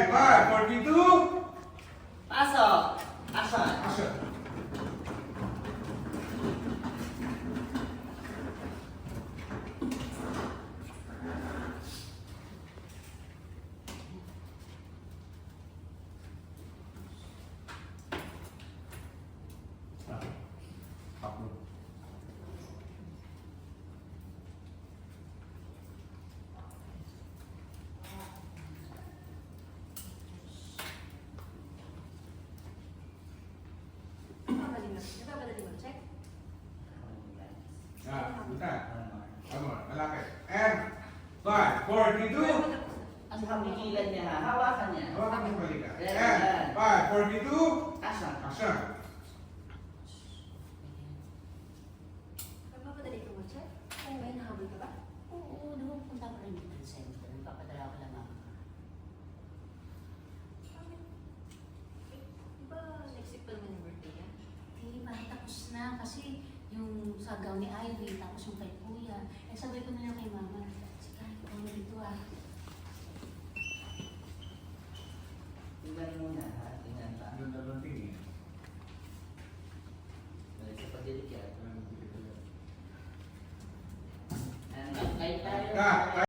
42. Pasok. Action. Action. Upload. Nagpapagaling mo, check. Buta. Tama, malapit. And 5, 4, 3, 2. Ang pamigilan niya, ha? Hawakan niya. Hawakan mo balikan. And 5, 4, 3, 2. Action. Action. Nagpapagaling mo, check. Kung may nahabol ka ba? Oo, nagpupunta ko rin dito sa center. Nagpapadala ko lang ako. Diba next week pa naman yung birthday niya? Eh, parang tapos na kasi yung sa gown ni Ivy, tapos yung kay Kuya. Eh, sabi ko na lang kay Mama, sige, ikaw na dito ah. Tingnan muna, ha? Tingnan pa. Doon na lang tingin. Balik sa pagdilikya. And, kayo tayo. Ka.